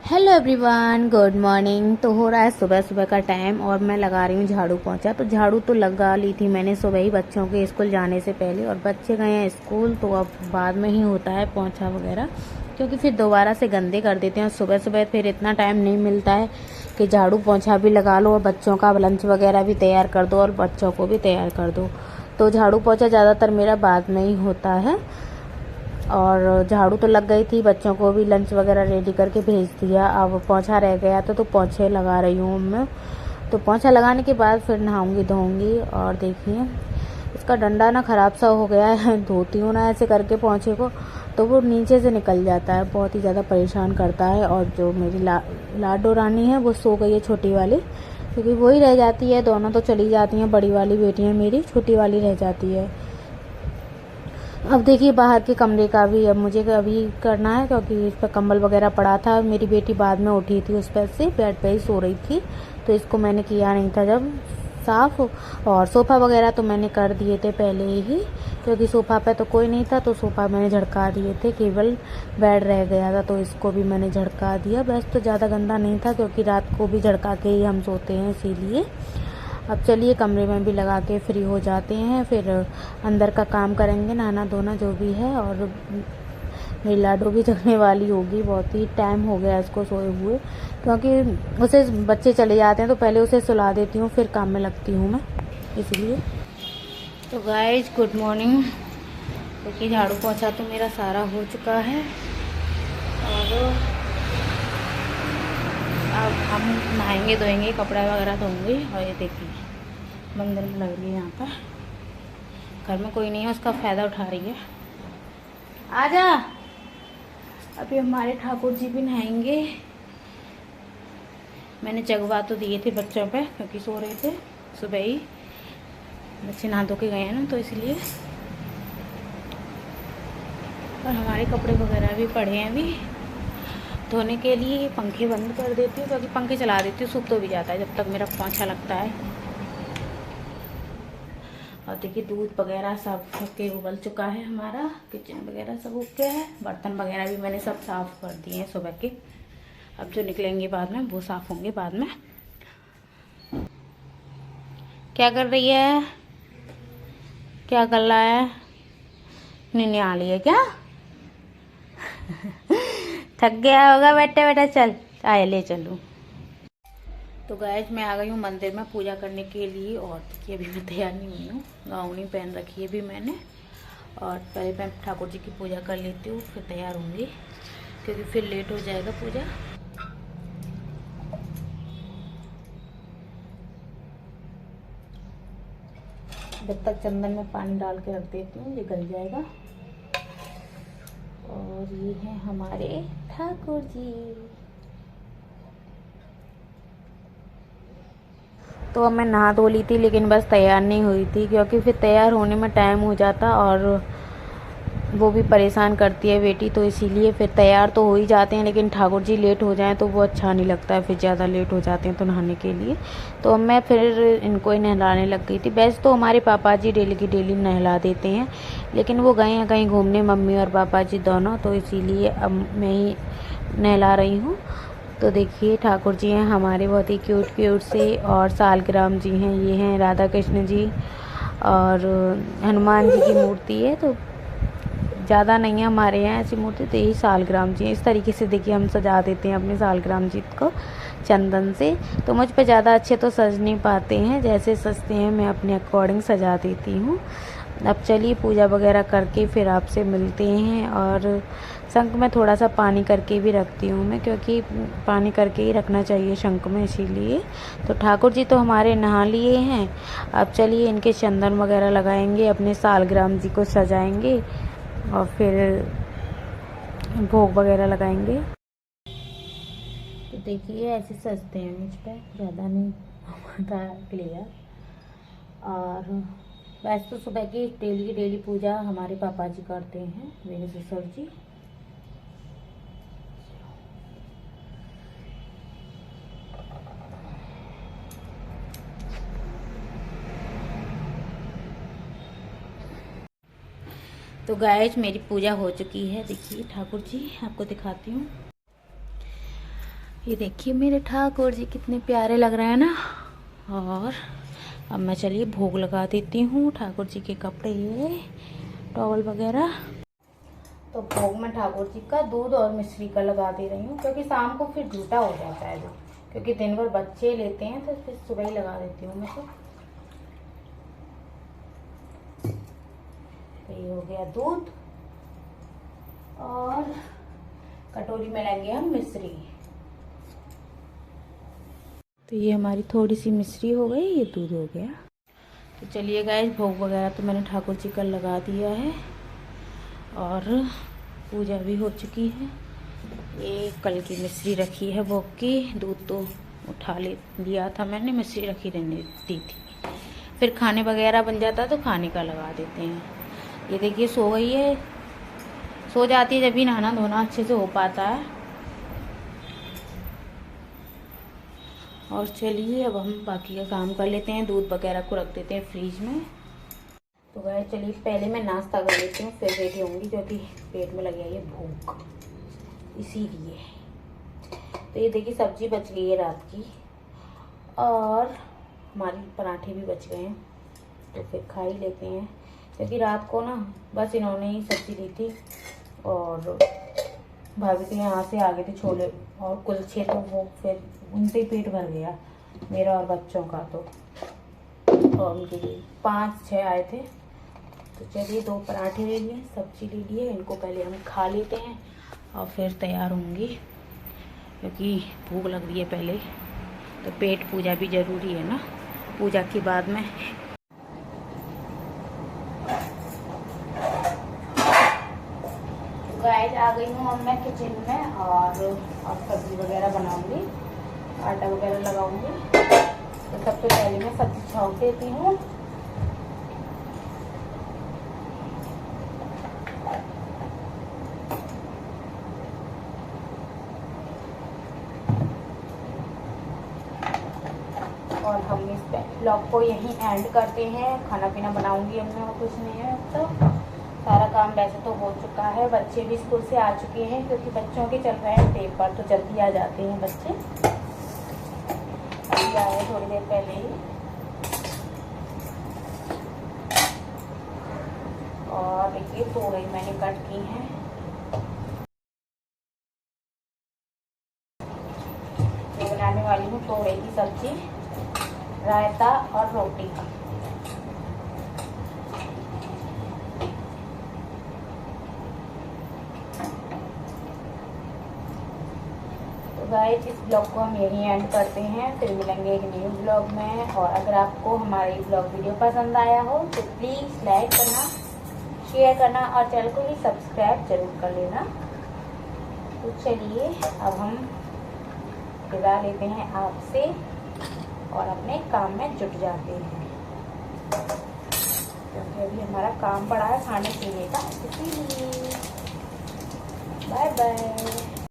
Hello everyone, good morning. तो हो रहा है सुबह सुबह का टाइम और मैं लगा रही हूँ झाड़ू पोंछा। तो झाड़ू तो लगा ली थी मैंने सुबह ही बच्चों के स्कूल जाने से पहले, और बच्चे गए हैं स्कूल तो अब बाद में ही होता है पोंछा वगैरह, क्योंकि फिर दोबारा से गंदे कर देते हैं। सुबह सुबह फिर इतना टाइम नहीं मिलता है कि झाड़ू पोंछा भी लगा लो और बच्चों का लंच वगैरह भी तैयार कर दो और बच्चों को भी तैयार कर दो। तो झाड़ू पोंछा ज़्यादातर मेरा बाद में ही होता है। और झाड़ू तो लग गई थी, बच्चों को भी लंच वगैरह रेडी करके भेज दिया। अब पोंछा रह गया था तो पोंछे लगा रही हूँ मैं। तो पोंछा लगाने के बाद फिर नहाऊंगी धोऊंगी। और देखिए इसका डंडा ना ख़राब सा हो गया है, धोती हूँ ना ऐसे करके पोंछे को तो वो नीचे से निकल जाता है, बहुत ही ज़्यादा परेशान करता है। और जो मेरी लाडो रानी है वो सो गई है, छोटी वाली, क्योंकि वही रह जाती है। दोनों तो चली जाती हैं, बड़ी वाली बेटी है मेरी, छोटी वाली रह जाती है। अब देखिए बाहर के कमरे का भी अब मुझे अभी करना है, क्योंकि इस पर कंबल वगैरह पड़ा था। मेरी बेटी बाद में उठी थी, उस पर से बेड पे ही सो रही थी, तो इसको मैंने किया नहीं था जब साफ़। और सोफ़ा वगैरह तो मैंने कर दिए थे पहले ही, क्योंकि सोफ़ा पे तो कोई नहीं था तो सोफ़ा मैंने झड़का दिए थे, केवल बेड रह गया था तो इसको भी मैंने झड़का दिया। बस तो ज़्यादा गंदा नहीं था, क्योंकि रात को भी झड़का के ही हम सोते हैं इसीलिए। अब चलिए कमरे में भी लगा के फ्री हो जाते हैं, फिर अंदर का काम करेंगे, नहाना धोना जो भी है। और मेरी लाडो भी जगने वाली होगी, बहुत ही टाइम हो गया इसको सोए हुए, क्योंकि उसे बच्चे चले जाते हैं तो पहले उसे सुला देती हूँ फिर काम में लगती हूँ मैं, इसलिए। तो गाइज गुड मॉर्निंग। क्योंकि झाड़ू पोंछा तो मेरा सारा हो चुका है और अब हम नहाएंगे धोएंगे, कपड़ा वगैरह धोंगे। और ये देखिए मंदिर में लग रही है, यहाँ पर घर में कोई नहीं है, उसका फ़ायदा उठा रही है। आजा, अभी हमारे ठाकुर जी भी नहाएंगे। मैंने जगवा तो दिए थे बच्चों पे, क्योंकि सो रहे थे सुबह ही, बच्चे नहा धो के गए हैं ना, तो इसलिए। और हमारे कपड़े वगैरह भी पड़े हैं अभी धोने के लिए। पंखे बंद कर देती हूँ, क्योंकि पंखे चला देती हूँ सूख तो भी जाता है जब तक मेरा पोंछा लगता है। और देखिए दूध वगैरह सब के उबल चुका है, हमारा किचन वगैरह सब उग गया है। बर्तन वगैरह भी मैंने सब साफ़ कर दिए हैं सुबह के, अब जो निकलेंगे बाद में वो साफ़ होंगे बाद में। क्या कर रही है, क्या कर रहा है? नींद आ रही है क्या? थक गया होगा बैठे बैठे, चल आए ले चलूँ। तो गाइस मैं आ गई हूँ मंदिर में पूजा करने के लिए। और देखिए अभी मैं तैयार नहीं हुई हूँ, गाउन ही पहन रखी है अभी मैंने। और पहले मैं ठाकुर जी की पूजा कर लेती हूँ फिर तैयार होंगी, क्योंकि फिर लेट हो जाएगा पूजा। जब तक चंदन में पानी डाल के रख देती हूँ, ये गल जाएगा। और ये हैं हमारे ठाकुर जी। तो अब मैं नहा धो ली थी, लेकिन बस तैयार नहीं हुई थी, क्योंकि फिर तैयार होने में टाइम हो जाता और वो भी परेशान करती है बेटी, तो इसीलिए फिर तैयार तो हो ही जाते हैं, लेकिन ठाकुर जी लेट हो जाएं तो वो अच्छा नहीं लगता है, फिर ज़्यादा लेट हो जाते हैं तो नहाने के लिए। तो अब मैं फिर इनको ही नहलाने लग गई थी। वैसे तो हमारे पापा जी डेली की डेली नहला देते हैं, लेकिन वो गए हैं कहीं घूमने, मम्मी और पापा जी दोनों, तो इसीलिए अब मैं ही नहला रही हूँ। तो देखिए ठाकुर जी हैं हमारे बहुत ही क्यूट क्यूट से, और सालग्राम जी हैं, ये हैं राधा कृष्ण जी, और हनुमान जी की मूर्ति है। तो ज़्यादा नहीं है हमारे यहाँ ऐसी मूर्ति, तो यही सालग्राम जी हैं। इस तरीके से देखिए हम सजा देते हैं अपने सालग्राम जी को चंदन से। तो मुझ पे ज़्यादा अच्छे तो सज नहीं पाते हैं, जैसे सजते हैं मैं अपने अकॉर्डिंग सजा देती हूँ। अब चलिए पूजा वगैरह करके फिर आपसे मिलते हैं। और शंख में थोड़ा सा पानी करके भी रखती हूँ मैं, क्योंकि पानी करके ही रखना चाहिए शंख में, इसीलिए। तो ठाकुर जी तो हमारे नहा लिए हैं, अब चलिए इनके चंदन वगैरह लगाएंगे, अपने सालग्राम जी को सजाएंगे और फिर भोग वगैरह लगाएंगे। तो देखिए ऐसे सजते हैं मुझ पर, ज़्यादा नहीं होता क्लियर। और वैसे तो सुबह की डेली पूजा हमारे पापा जी करते हैं, मेरे ससुर जी। तो गाइस मेरी पूजा हो चुकी है, देखिए ठाकुर जी आपको दिखाती हूँ। ये देखिए मेरे ठाकुर जी कितने प्यारे लग रहे हैं ना। और अब मैं चलिए भोग लगा देती हूँ ठाकुर जी के कपड़े, ये टॉवल वगैरह। तो भोग में ठाकुर जी का दूध और मिश्री का लगा दे रही हूँ, क्योंकि शाम को फिर झूठा हो जाता है दूध, क्योंकि दिन भर बच्चे लेते हैं तो फिर सुबह ही लगा देती हूँ मैं। तो ये हो गया दूध और कटोरी में लेंगे हम मिश्री। तो ये हमारी थोड़ी सी मिश्री हो गई, ये दूध हो गया। तो चलिए गाइस, भोग वगैरह तो मैंने ठाकुर जी का लगा दिया है और पूजा भी हो चुकी है। ये कल की मिश्री रखी है भोग की, दूध तो उठा लिया था मैंने, मिश्री रखी रहने दी थी। फिर खाने वगैरह बन जाता तो खाने का लगा देते हैं। ये देखिए सो गई है, सो जाती है जब भी नहाना धोना अच्छे से हो पाता है। और चलिए अब हम बाकी का काम कर लेते हैं, दूध वगैरह को रख देते हैं फ्रिज में। तो गाइस चलिए पहले मैं नाश्ता कर लेती हूँ, फिर रेडी होंगी, क्योंकि पेट में लग गई है भूख इसीलिए। तो ये देखिए सब्जी बच गई है रात की और हमारी पराठे भी बच गए हैं, तो फिर खा ही लेते हैं। क्योंकि रात को ना बस इन्होंने ही सब्जी दी थी और भाभी के यहाँ से आ गए थे छोले और कुलचे, तो वो फिर उनसे ही पेट भर गया मेरा और बच्चों का। तो और उनके लिए 5-6 आए थे। तो चलिए 2 पराठे ले लिए, सब्जी ले लिए, इनको पहले हम खा लेते हैं और फिर तैयार होंगी, क्योंकि भूख लग रही है पहले। तो पेट पूजा भी ज़रूरी है ना, पूजा के बाद में। गाइस आ गई हूँ अब मैं किचन में और सब्जी वगैरह बनाऊंगी, आटा वगैरह लगाऊंगी। तो सबसे पहले मैं सब्जी छौंक देती हूँ। और हम इस ब्लॉग को यहीं एंड करते हैं। खाना पीना बनाऊंगी अब मैं, और कुछ नहीं है अब तो। सारा काम वैसे तो हो चुका है, बच्चे भी स्कूल से आ चुके हैं, क्योंकि बच्चों के चल रहे हैं पेपर, तो जल्दी आ जाते हैं बच्चे। अभी आए थोड़ी देर पहले ही। और देखिए तोरई मैंने कट की है। ये बनाने वाली हूँ तोरई की सब्जी, रायता और रोटी। गाइस इस ब्लॉग को हम यहीं एंड करते हैं, फिर मिलेंगे एक न्यू ब्लॉग में। और अगर आपको हमारा ये ब्लॉग वीडियो पसंद आया हो तो प्लीज़ लाइक करना, शेयर करना और चैनल को भी सब्सक्राइब जरूर कर लेना। तो चलिए अब हम विदा लेते हैं आपसे और अपने काम में जुट जाते हैं, क्योंकि अभी हमारा काम पड़ा है खाने पीने का, इसीलिए बाय बाय।